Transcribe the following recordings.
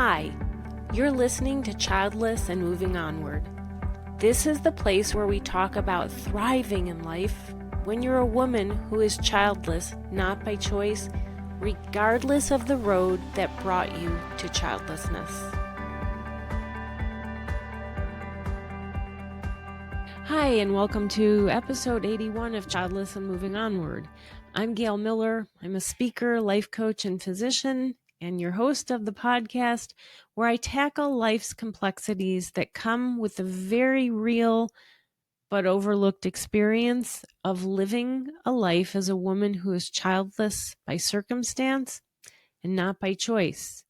Hi, you're listening to Childless and Moving Onward. This is the place where we talk about thriving in life when you're a woman who is childless, not by choice, regardless of the road that brought you to childlessness. Hi, and welcome to episode 81 of Childless and Moving Onward. I'm Gail Miller. I'm a speaker, life coach, and physician, and your host of the podcast, where I tackle life's complexities that come with the very real but overlooked experience of living a life as a woman who is childless by circumstance and not by choice,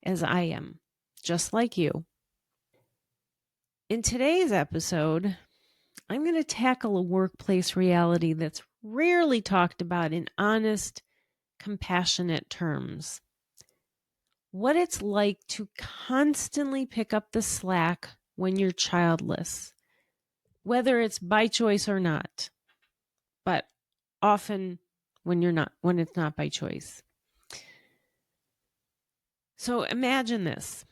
as I am, just like you. In today's episode, I'm going to tackle a workplace reality that's rarely talked about in honest, compassionate terms. What it's like to constantly pick up the slack when you're childless, whether it's by choice or not, but often when it's not by choice. So imagine this.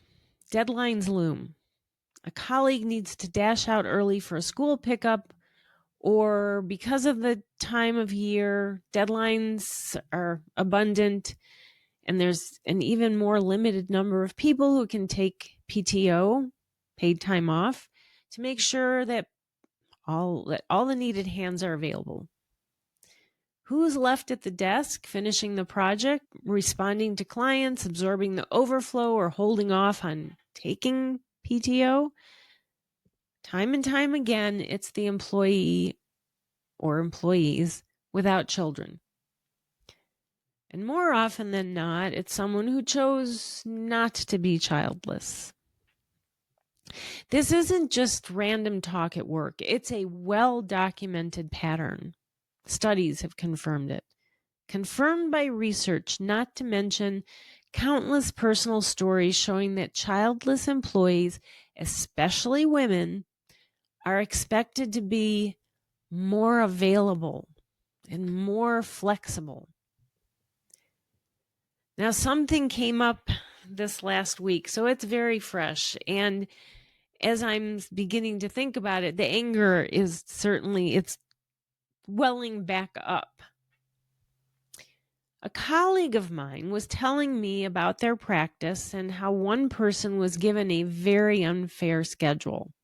Deadlines loom. A colleague needs to dash out early for a school pickup, or because of the time of year, deadlines are abundant and there's an even more limited number of people who can take PTO, paid time off, to make sure that all the needed hands are available. Who's left at the desk finishing the project, responding to clients, absorbing the overflow, or holding off on taking PTO? Time and time again, it's the employee or employees without children. And more often than not, it's someone who chose not to be childless. This isn't just random talk at work. It's a well-documented pattern. Studies have confirmed it. Confirmed by research, not to mention countless personal stories showing that childless employees, especially women, are expected to be more available and more flexible. Now, something came up this last week, so it's very fresh. And as I'm beginning to think about it, the anger is it's welling back up. A colleague of mine was telling me about their practice and how one person was given a very unfair schedule.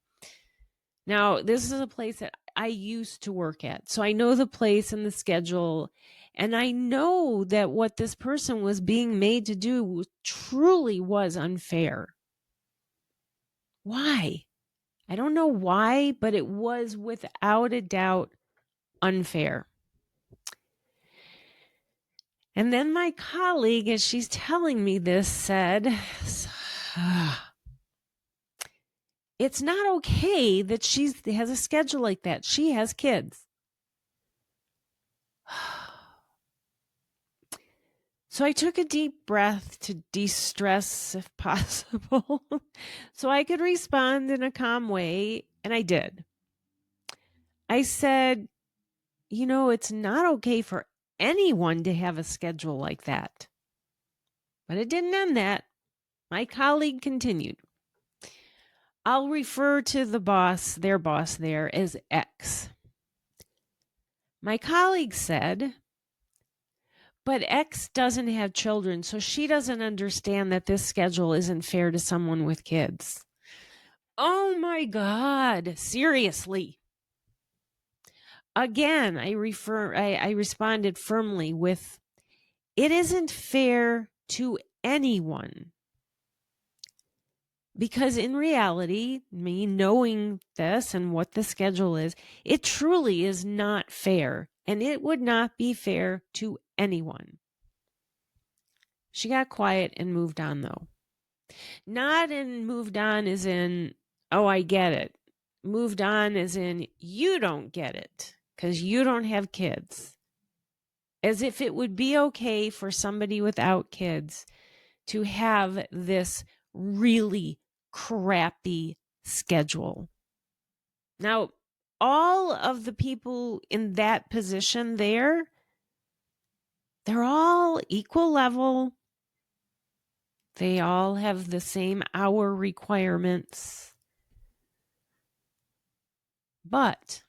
Now, this is a place that I used to work at, so I know the place and the schedule, and I know that what this person was being made to do truly was unfair. Why? I don't know why, but it was without a doubt unfair. And then my colleague, as she's telling me this, said, it's not okay that she has a schedule like that. She has kids. So I took a deep breath to de-stress if possible, so I could respond in a calm way, and I did. I said, it's not okay for anyone to have a schedule like that. But it didn't end that. My colleague continued. I'll refer to their boss there, as X. My colleague said, but X doesn't have children, so she doesn't understand that this schedule isn't fair to someone with kids. Oh my God, seriously. Again, I responded firmly with, it isn't fair to anyone. Because in reality, me knowing this and what the schedule is, it truly is not fair, and it would not be fair to anyone. She got quiet and moved on, though. Not in moved on as in, oh, I get it. Moved on as in, you don't get it because you don't have kids. As if it would be okay for somebody without kids to have this really crappy schedule. Now, all of the people in that position they're all equal level. They all have the same hour requirements. But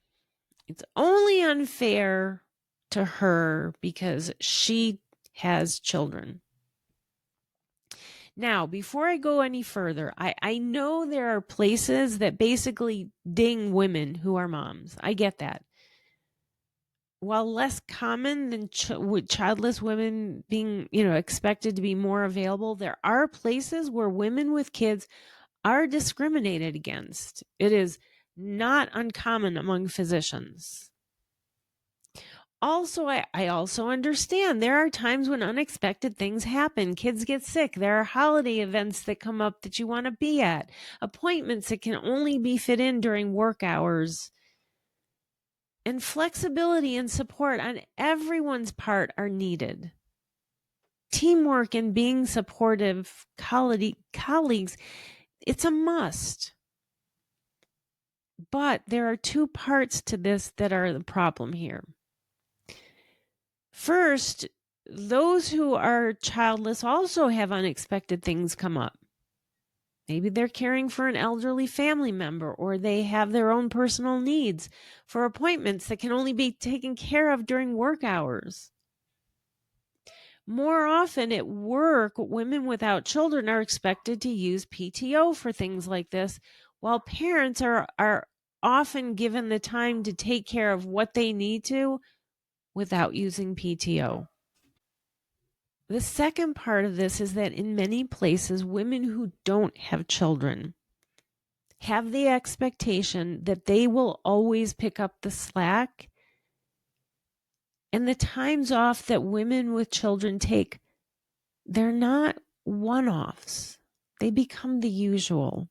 it's only unfair to her because she has children. Now, before I go any further, I know there are places that basically ding women who are moms. I get that. While less common than with childless women being, expected to be more available, there are places where women with kids are discriminated against. It is not uncommon among physicians. Also, I also understand there are times when unexpected things happen. Kids get sick. There are holiday events that come up that you want to be at, appointments that can only be fit in during work hours. And flexibility and support on everyone's part are needed. Teamwork and being supportive colleagues, it's a must. But there are two parts to this that are the problem here. First, those who are childless also have unexpected things come up. Maybe they're caring for an elderly family member, or they have their own personal needs for appointments that can only be taken care of during work hours. More often at work, women without children are expected to use PTO for things like this, while parents are often given the time to take care of what they need to without using PTO. The second part of this is that in many places, women who don't have children have the expectation that they will always pick up the slack. And the times off that women with children take, they're not one-offs. They become the usual.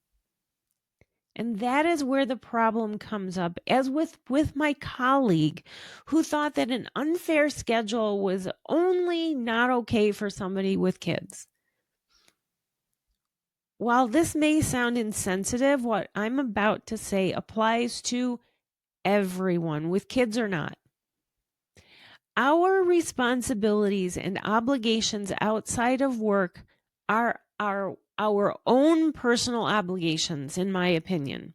And that is where the problem comes up, as with my colleague who thought that an unfair schedule was only not okay for somebody with kids. While this may sound insensitive, what I'm about to say applies to everyone, with kids or not. Our responsibilities and obligations outside of work are our own personal obligations, in my opinion.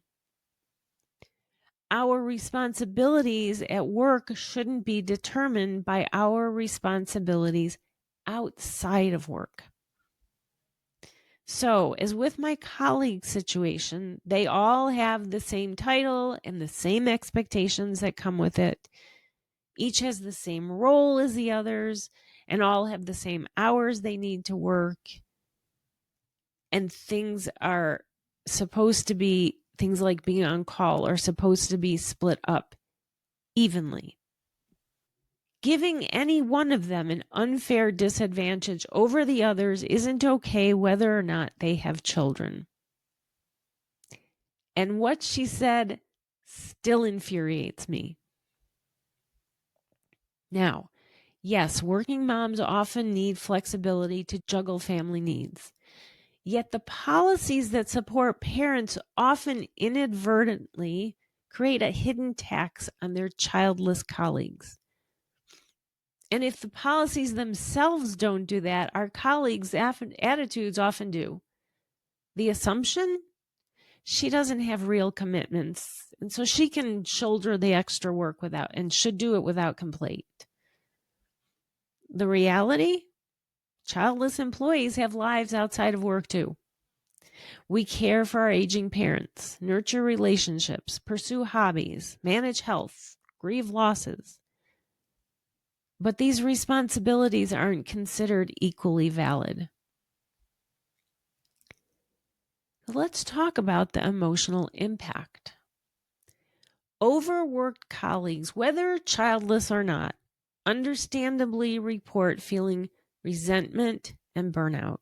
Our responsibilities at work shouldn't be determined by our responsibilities outside of work. So, as with my colleague's situation, they all have the same title and the same expectations that come with it. Each has the same role as the others, and all have the same hours they need to work. And things are supposed to be, things like being on call are supposed to be split up evenly. Giving any one of them an unfair disadvantage over the others isn't okay, whether or not they have children. And what she said still infuriates me. Now, yes, working moms often need flexibility to juggle family needs. Yet the policies that support parents often inadvertently create a hidden tax on their childless colleagues. And if the policies themselves don't do that, our colleagues' attitudes often do. The assumption? She doesn't have real commitments, and so she can shoulder the extra work without, and should do it without complaint. The reality? Childless employees have lives outside of work too. We care for our aging parents, nurture relationships, pursue hobbies, manage health, grieve losses. But these responsibilities aren't considered equally valid. Let's talk about the emotional impact. Overworked colleagues, whether childless or not, understandably report feeling resentment and burnout.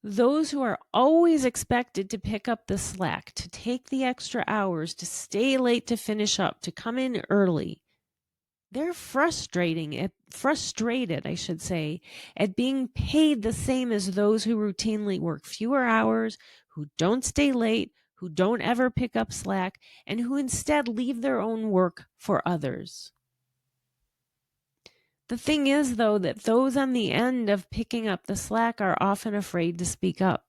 Those who are always expected to pick up the slack, to take the extra hours, to stay late to finish up, to come in early, they're frustrated, at being paid the same as those who routinely work fewer hours, who don't stay late, who don't ever pick up slack, and who instead leave their own work for others. The thing is, though, that those on the end of picking up the slack are often afraid to speak up.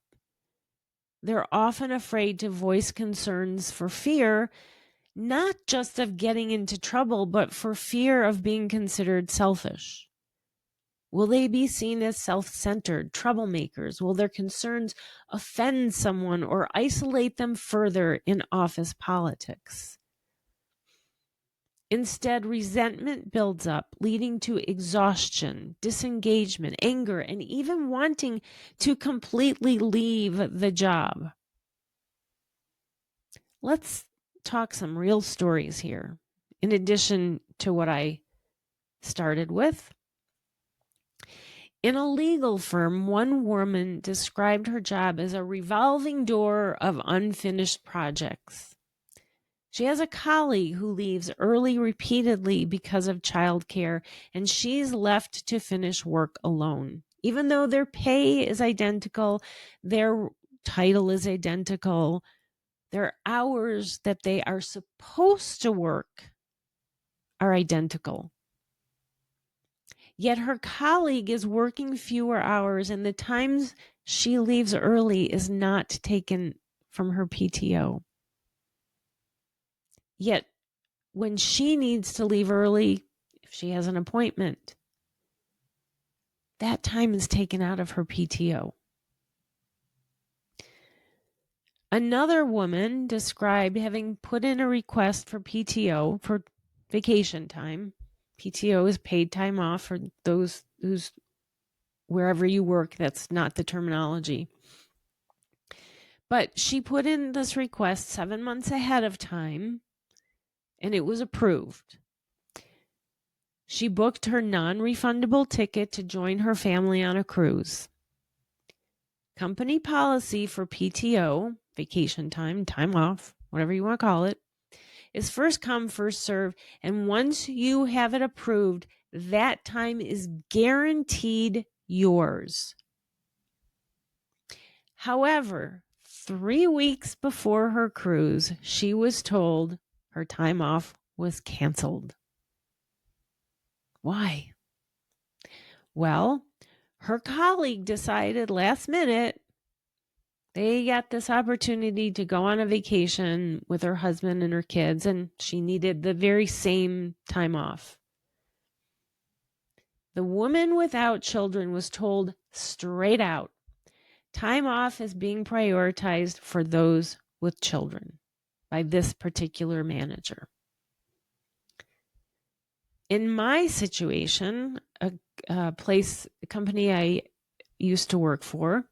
They're often afraid to voice concerns for fear, not just of getting into trouble, but for fear of being considered selfish. Will they be seen as self-centered troublemakers? Will their concerns offend someone or isolate them further in office politics? Instead, resentment builds up, leading to exhaustion, disengagement, anger, and even wanting to completely leave the job. Let's talk some real stories here, in addition to what I started with. In a legal firm, one woman described her job as a revolving door of unfinished projects. She has a colleague who leaves early repeatedly because of childcare, and she's left to finish work alone. Even though their pay is identical, their title is identical, their hours that they are supposed to work are identical. Yet her colleague is working fewer hours, and the times she leaves early is not taken from her PTO. Yet when she needs to leave early, if she has an appointment, that time is taken out of her PTO. Another woman described having put in a request for PTO for vacation time. PTO is paid time off for those who's wherever you work. That's not the terminology. But she put in this request 7 months ahead of time, and it was approved. She booked her non-refundable ticket to join her family on a cruise. Company policy for PTO, vacation time, time off, whatever you want to call it, is first come, first serve. And once you have it approved, that time is guaranteed yours. However, 3 weeks before her cruise, she was told her time off was canceled. Why? Well, her colleague decided last minute they got this opportunity to go on a vacation with her husband and her kids, and she needed the very same time off. The woman without children was told straight out, time off is being prioritized for those with children by this particular manager. In my situation, a company I used to work for,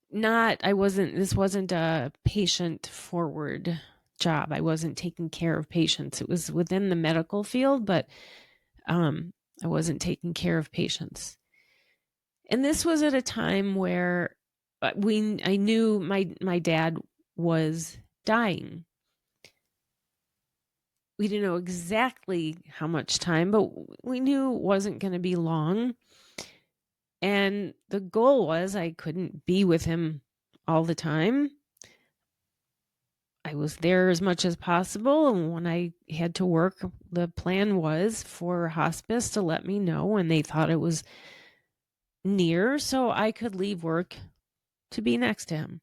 this wasn't a patient forward job. I wasn't taking care of patients. It was within the medical field, but I wasn't taking care of patients. And this was at a time where I knew my dad was dying. We didn't know exactly how much time, but we knew it wasn't going to be long. And the goal was I couldn't be with him all the time. I was there as much as possible. And when I had to work, the plan was for hospice to let me know when they thought it was near so I could leave work to be next to him.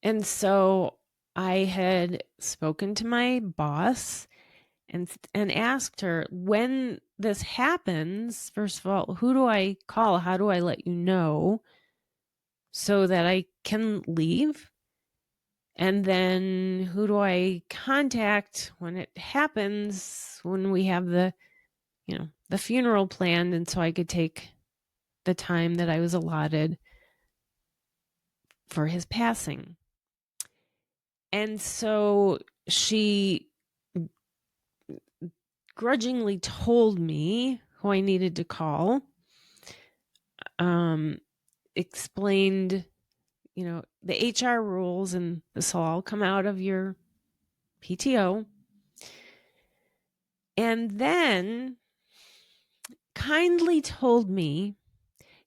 And so I had spoken to my boss and asked her, when this happens, first of all, who do I call? How do I let you know so that I can leave? And then who do I contact when it happens, when we have the funeral planned, and so I could take the time that I was allotted for his passing. And so she grudgingly told me who I needed to call, explained, the HR rules, and this will all come out of your PTO. And then kindly told me,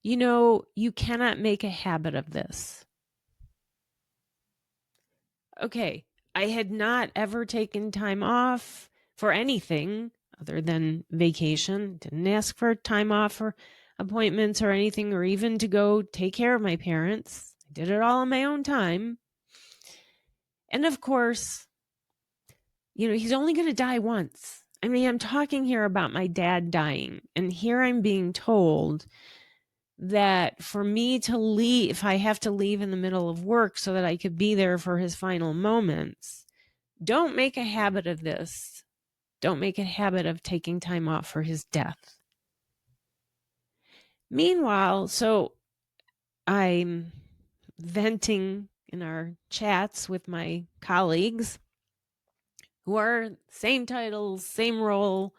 you cannot make a habit of this. Okay, I had not ever taken time off for anything other than vacation. Didn't ask for time off or appointments or anything, or even to go take care of my parents. I did it all on my own time. And of course, he's only going to die once. I mean, I'm talking here about my dad dying, and here I'm being told that for me to leave, if I have to leave in the middle of work so that I could be there for his final moments, don't make a habit of this. Don't make a habit of taking time off for his death. Meanwhile, so I'm venting in our chats with my colleagues who are same titles, same role,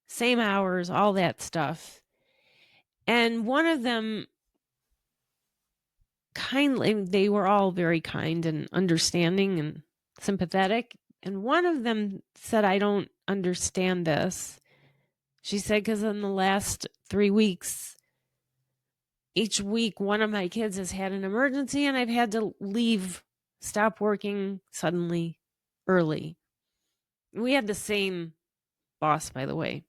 same hours, all that stuff. And one of them they were all very kind and understanding and sympathetic. And one of them said, I don't understand this. She said, because in the last 3 weeks, each week, one of my kids has had an emergency and I've had to stop working suddenly early. We had the same boss, by the way.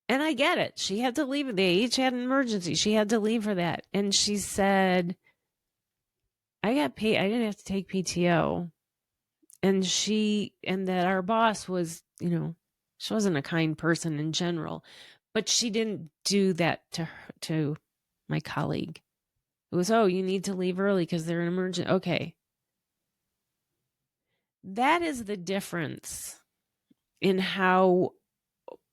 And I get it. She had to leave. They each had an emergency. She had to leave for that. And she said, I got paid. I didn't have to take PTO. And that our boss was, she wasn't a kind person in general, but she didn't do that to my colleague. It was, you need to leave early because they're an emergency. Okay. That is the difference in how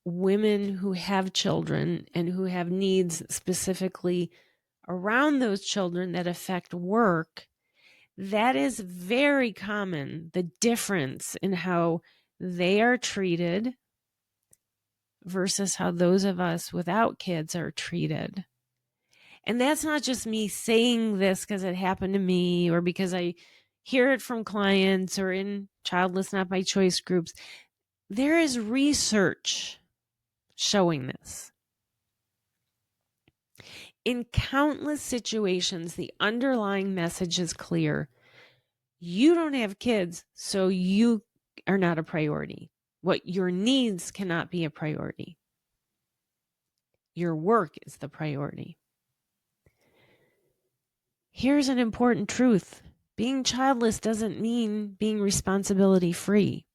women who have children and who have needs specifically around those children that affect work, that is very common, the difference in how they are treated versus how those of us without kids are treated. And that's not just me saying this because it happened to me or because I hear it from clients or in Childless Not by Choice groups. There is research showing this. In countless situations, the underlying message is clear. You don't have kids, so you are not a priority. What your needs cannot be a priority. Your work is the priority. Here's an important truth. Being childless doesn't mean being responsibility free.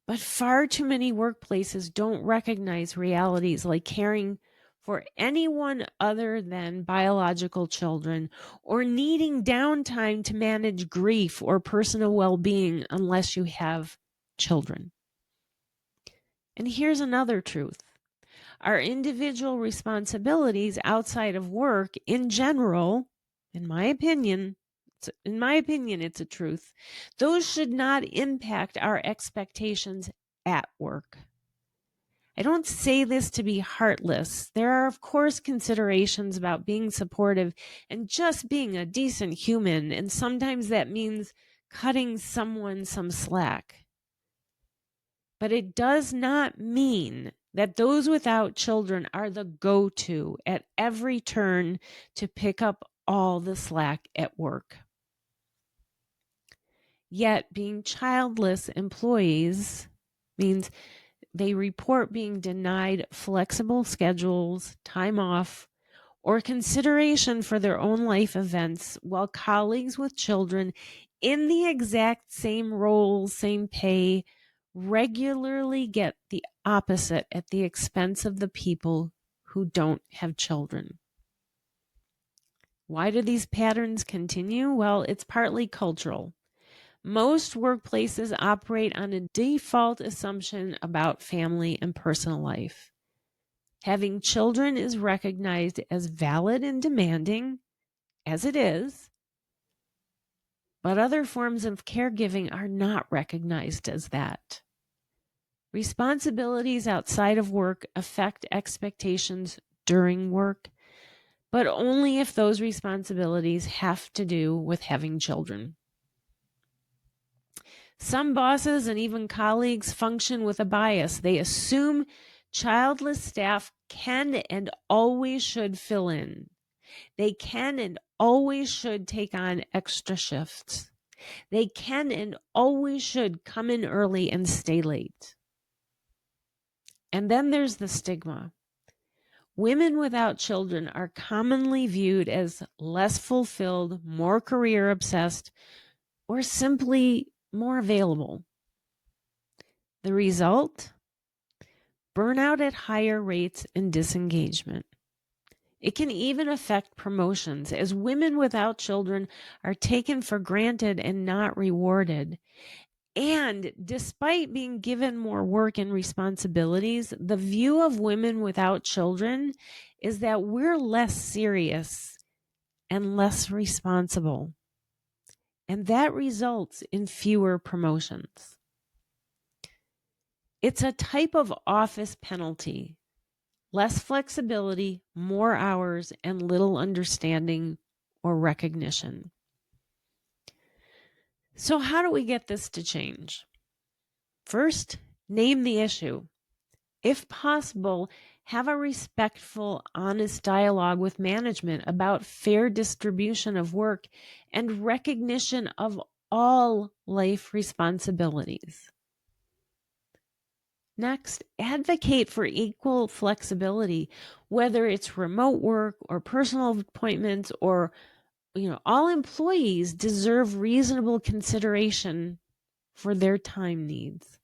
But far too many workplaces don't recognize realities like caring for anyone other than biological children or needing downtime to manage grief or personal well-being unless you have children. And here's another truth. Our individual responsibilities outside of work in general, in my opinion, it's a truth. Those should not impact our expectations at work. I don't say this to be heartless. There are, of course, considerations about being supportive and just being a decent human, and sometimes that means cutting someone some slack. But it does not mean that those without children are the go-to at every turn to pick up all the slack at work. Yet being childless employees means they report being denied flexible schedules, time off, or consideration for their own life events, while colleagues with children in the exact same roles, same pay, regularly get the opposite at the expense of the people who don't have children. Why do these patterns continue? Well, it's partly cultural. Most workplaces operate on a default assumption about family and personal life. Having children is recognized as valid and demanding, as it is, but other forms of caregiving are not recognized as that. Responsibilities outside of work affect expectations during work, but only if those responsibilities have to do with having children. Some bosses and even colleagues function with a bias. They assume childless staff can and always should fill in. They can and always should take on extra shifts. They can and always should come in early and stay late. And then there's the stigma. Women without children are commonly viewed as less fulfilled, more career obsessed, or simply more available. The result? Burnout at higher rates and disengagement. It can even affect promotions, as women without children are taken for granted and not rewarded. And despite being given more work and responsibilities, the view of women without children is that we're less serious and less responsible. And that results in fewer promotions. It's a type of office penalty. Less flexibility, more hours, and little understanding or recognition. So how do we get this to change? First, name the issue. If possible, have a respectful, honest dialogue with management about fair distribution of work and recognition of all life responsibilities. Next, advocate for equal flexibility, whether it's remote work or personal appointments or, all employees deserve reasonable consideration for their time needs.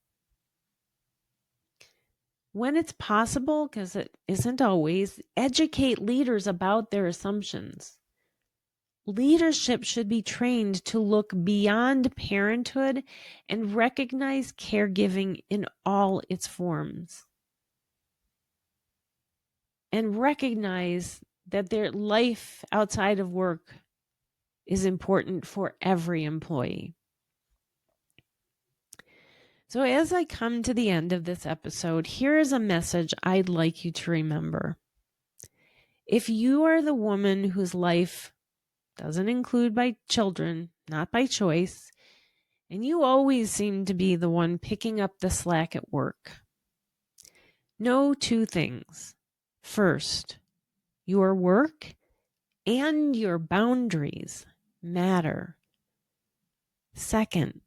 When it's possible, because it isn't always, educate leaders about their assumptions. Leadership should be trained to look beyond parenthood and recognize caregiving in all its forms. And recognize that their life outside of work is important for every employee. So as I come to the end of this episode, here is a message I'd like you to remember. If you are the woman whose life doesn't include by children, not by choice, and you always seem to be the one picking up the slack at work, know two things. First, your work and your boundaries matter. Second,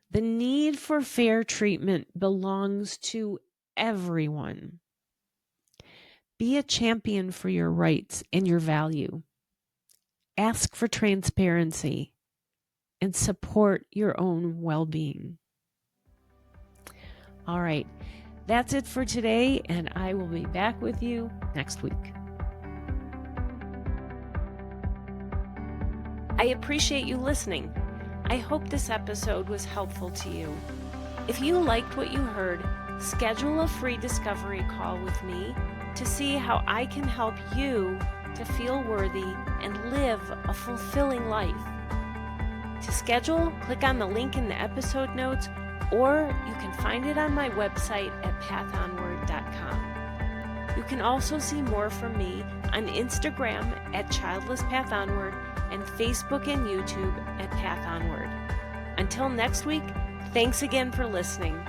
the need for fair treatment belongs to everyone. Be a champion for your rights and your value. Ask for transparency and support your own well-being. All right, that's it for today, and I will be back with you next week. I appreciate you listening. I hope this episode was helpful to you. If you liked what you heard, schedule a free discovery call with me to see how I can help you to feel worthy and live a fulfilling life. To schedule, click on the link in the episode notes, or you can find it on my website at pathonward.com. You can also see more from me on Instagram at Childless Path Onward and Facebook and YouTube at Path Onward. Until next week, thanks again for listening.